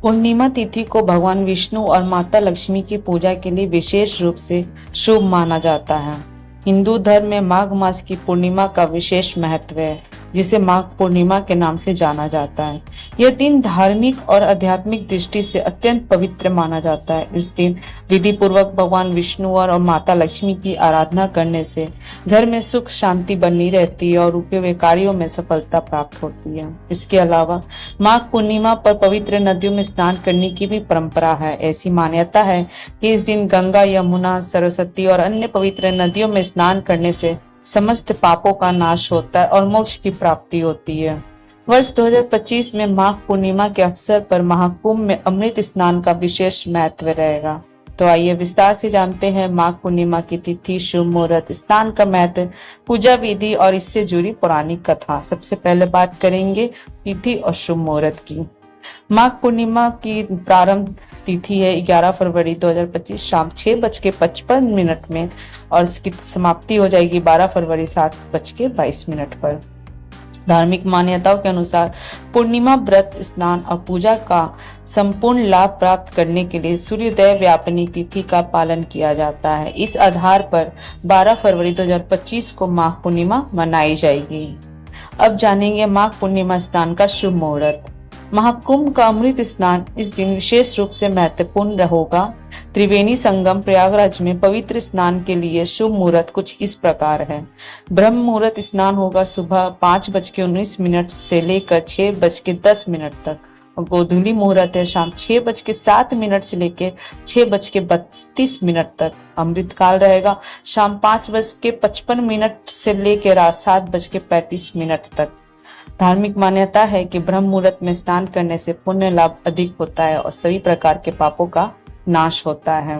पूर्णिमा तिथि को भगवान विष्णु और माता लक्ष्मी की पूजा के लिए विशेष रूप से शुभ माना जाता है। हिंदू धर्म में माघ मास की पूर्णिमा का विशेष महत्व है, जिसे माघ पूर्णिमा के नाम से जाना जाता है। यह दिन धार्मिक और आध्यात्मिक दृष्टि से अत्यंत पवित्र माना जाता है। इस दिन विधि पूर्वक भगवान विष्णु और माता लक्ष्मी की आराधना करने से घर में सुख शांति बनी रहती है और रुके हुए कार्यों में सफलता प्राप्त होती है। इसके अलावा माघ पूर्णिमा पर पवित्र नदियों में स्नान करने की भी परंपरा है। ऐसी मान्यता है कि इस दिन गंगा, यमुना, सरस्वती और अन्य पवित्र नदियों में स्नान करने से समस्त पापों का नाश होता है और मोक्ष की प्राप्ति होती है। वर्ष 2025 में माघ पूर्णिमा के अवसर पर महाकुंभ में अमृत स्नान का विशेष महत्व रहेगा। तो आइए विस्तार से जानते हैं माघ पूर्णिमा की तिथि, शुभ मुहूर्त, स्नान का महत्व, पूजा विधि और इससे जुड़ी पौराणिक कथा। सबसे पहले बात करेंगे तिथि और शुभ मुहूर्त की। माघ पूर्णिमा की प्रारंभ तिथि है 11 फरवरी 2025 शाम 6:55 में और इसकी समाप्ति हो जाएगी 12 फरवरी 7:22 पर। धार्मिक मान्यताओं के अनुसार पूर्णिमा व्रत, स्नान और पूजा का संपूर्ण लाभ प्राप्त करने के लिए सूर्योदय व्यापिनी तिथि का पालन किया जाता है। इस आधार पर 12 फरवरी 2025 को माघ पूर्णिमा मनाई जाएगी। अब जानेंगे माघ पूर्णिमा स्नान का शुभ मुहूर्त। महाकुंभ का अमृत स्नान इस दिन विशेष रूप से महत्वपूर्ण होगा। त्रिवेणी संगम प्रयागराज में पवित्र स्नान के लिए शुभ मुहूर्त कुछ इस प्रकार है। ब्रह्म मुहूर्त स्नान होगा सुबह 5:19 से लेकर 6:10 तक और गोधूली मुहूर्त है शाम 6:07 से लेकर 6:32 तक। अमृत काल रहेगा शाम 5:55 से लेकर रात 7:35 तक। धार्मिक मान्यता है कि ब्रह्म मुहूर्त में स्नान करने से पुण्य लाभ अधिक होता है और सभी प्रकार के पापों का नाश होता है।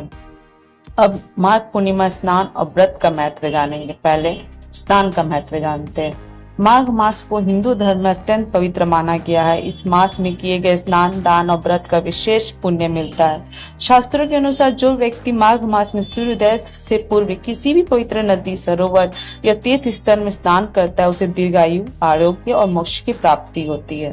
अब माघ पूर्णिमा स्नान और व्रत का महत्व जानेंगे। पहले स्नान का महत्व जानते हैं। माघ मास को हिंदू धर्म में अत्यंत पवित्र माना गया है। इस मास में किए गए स्नान, दान और व्रत का विशेष पुण्य मिलता है। शास्त्रों के अनुसार जो व्यक्ति माघ मास में सूर्योदय से पूर्व किसी भी पवित्र नदी, सरोवर या तीर्थ स्थल में स्नान करता है उसे दीर्घायु, आरोग्य और मोक्ष की प्राप्ति होती है।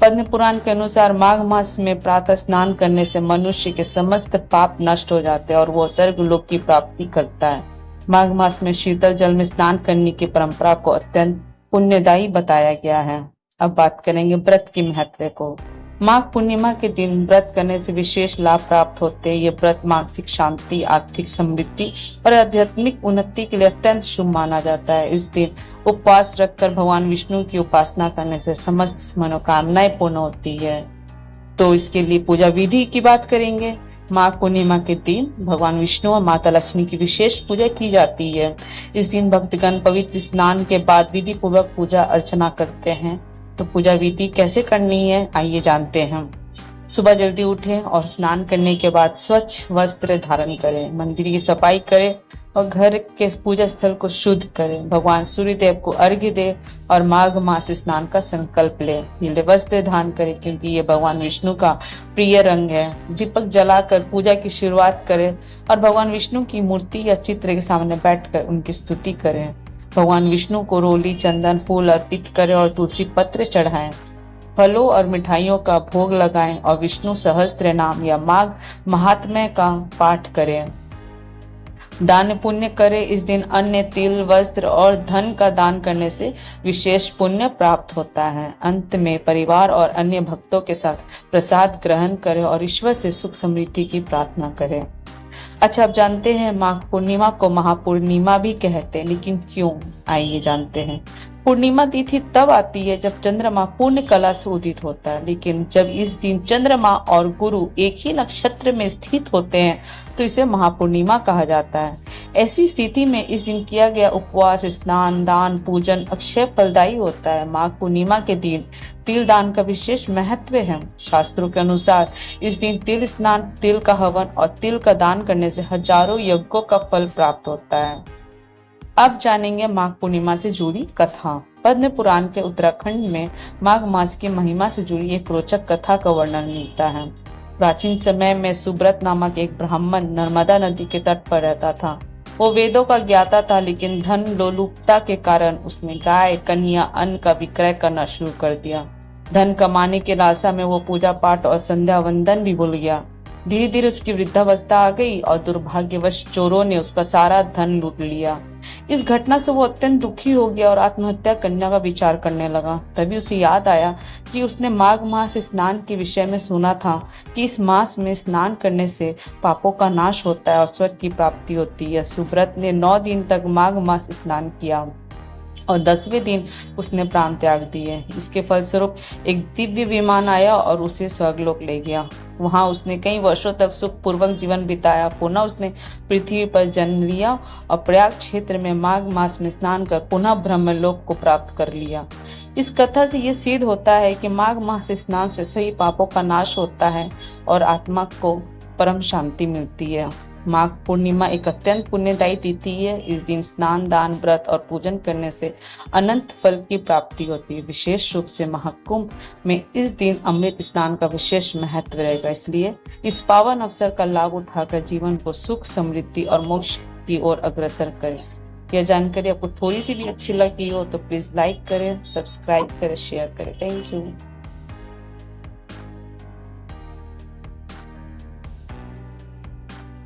पद्म पुराण के अनुसार माघ मास में प्रातः स्नान करने से मनुष्य के समस्त पाप नष्ट हो जाते हैं और वो स्वर्ग लोक की प्राप्ति करता है। माघ मास में शीतल जल में स्नान करने की परंपरा को अत्यंत पुण्यदायी बताया गया है। अब बात करेंगे व्रत की महत्व को। माघ पूर्णिमा के दिन व्रत करने से विशेष लाभ प्राप्त होते हैं। ये व्रत मानसिक शांति, आर्थिक समृद्धि और आध्यात्मिक उन्नति के लिए अत्यंत शुभ माना जाता है। इस दिन उपवास रखकर भगवान विष्णु की उपासना करने से समस्त मनोकामनाएं पूर्ण होती है। तो इसके लिए पूजा विधि की बात करेंगे। माघ पूर्णिमा के दिन भगवान विष्णु और माता लक्ष्मी की विशेष पूजा की जाती है। इस दिन भक्तगण पवित्र स्नान के बाद विधि पूर्वक पूजा अर्चना करते हैं। तो पूजा विधि कैसे करनी है आइए जानते हैं। सुबह जल्दी उठें और स्नान करने के बाद स्वच्छ वस्त्र धारण करें, मंदिर की सफाई करें और घर के पूजा स्थल को शुद्ध करें। भगवान सूर्यदेव को अर्घ्य दें और माघ मास स्नान का संकल्प लें। नीले वस्त्र धारण करें क्योंकि ये भगवान विष्णु का प्रिय रंग है। दीपक जलाकर पूजा की शुरुआत करें और भगवान विष्णु की मूर्ति या चित्र के सामने बैठकर उनकी स्तुति करें। भगवान विष्णु को रोली, चंदन, फूल अर्पित करें और तुलसी पत्र चढ़ाएं। फलों और मिठाइयों का भोग लगाएं और विष्णु सहस्त्र नाम या माघ महात्म्य का पाठ करें। दान पुण्य करें। इस दिन अन्न, तिल, वस्त्र और धन का दान करने से विशेष पुण्य प्राप्त होता है। अंत में परिवार और अन्य भक्तों के साथ प्रसाद ग्रहण करें और ईश्वर से सुख समृद्धि की प्रार्थना करें। अच्छा, अब जानते हैं माघ पूर्णिमा को महापूर्णिमा भी कहते हैं, लेकिन क्यों आइए जानते हैं। पूर्णिमा तिथि तब आती है जब चंद्रमा पूर्ण कला से उदित होता है, लेकिन जब इस दिन चंद्रमा और गुरु एक ही नक्षत्र में स्थित होते हैं तो इसे महापूर्णिमा कहा जाता है। ऐसी स्थिति में इस दिन किया गया उपवास, स्नान, दान, पूजन अक्षय फलदायी होता है। माघ पूर्णिमा के दिन तिल दान का विशेष महत्व है। शास्त्रों के अनुसार इस दिन तिल स्नान, तिल का हवन और तिल का दान करने से हजारों यज्ञों का फल प्राप्त होता है। अब जानेंगे माघ पूर्णिमा से जुड़ी कथा। पद्म पुराण के उत्तराखंड में माघ मास की महिमा से जुड़ी एक रोचक कथा का वर्णन मिलता है। प्राचीन समय में सुब्रत नामक एक ब्राह्मण नर्मदा नदी के तट पर रहता था। वो वेदों का ज्ञाता था, लेकिन धन लोलुपता के कारण उसने गाय, कन्या, अन्न का विक्रय करना शुरू कर दिया। धन कमाने के लालसा में वो पूजा पाठ और संध्या वंदन भी भूल गया। धीरे धीरे उसकी वृद्धावस्था आ गई और दुर्भाग्यवश चोरों ने उसका सारा धन लूट लिया। इस घटना से वो अत्यंत दुखी हो गया और आत्महत्या करने का विचार करने लगा। तभी उसे याद आया कि उसने माघ मास स्नान के विषय में सुना था कि इस मास में स्नान करने से पापों का नाश होता है और स्वर्ग की प्राप्ति होती है। सुब्रत ने 9 दिन तक माघ मास स्नान किया और 10वें दिन उसने प्राण त्याग दिए। इसके फलस्वरूप एक दिव्य विमान आया और उसे स्वर्गलोक ले गया। वहां उसने कई वर्षों तक सुखपूर्वक जीवन बिताया। पुनः उसने पृथ्वी पर जन्म लिया और प्रयाग क्षेत्र में माघ मास में स्नान कर पुनः ब्रह्मलोक को प्राप्त कर लिया। इस कथा से ये सिद्ध होता है कि माघ मास स्नान से सही पापों का नाश होता है और आत्मा को परम शांति मिलती है। माघ पूर्णिमा एक अत्यंत पुण्यदायी तिथि है। इस दिन स्नान, दान, व्रत और पूजन करने से अनंत फल की प्राप्ति होती है। विशेष रूप से महाकुंभ में इस दिन अमृत स्नान का विशेष महत्व रहेगा। इसलिए इस पावन अवसर का लाभ उठाकर जीवन को सुख, समृद्धि और मोक्ष की ओर अग्रसर करें। यह जानकारी आपको थोड़ी सी भी अच्छी लगी हो तो प्लीज लाइक करें, सब्सक्राइब करें, शेयर करें। Thank you.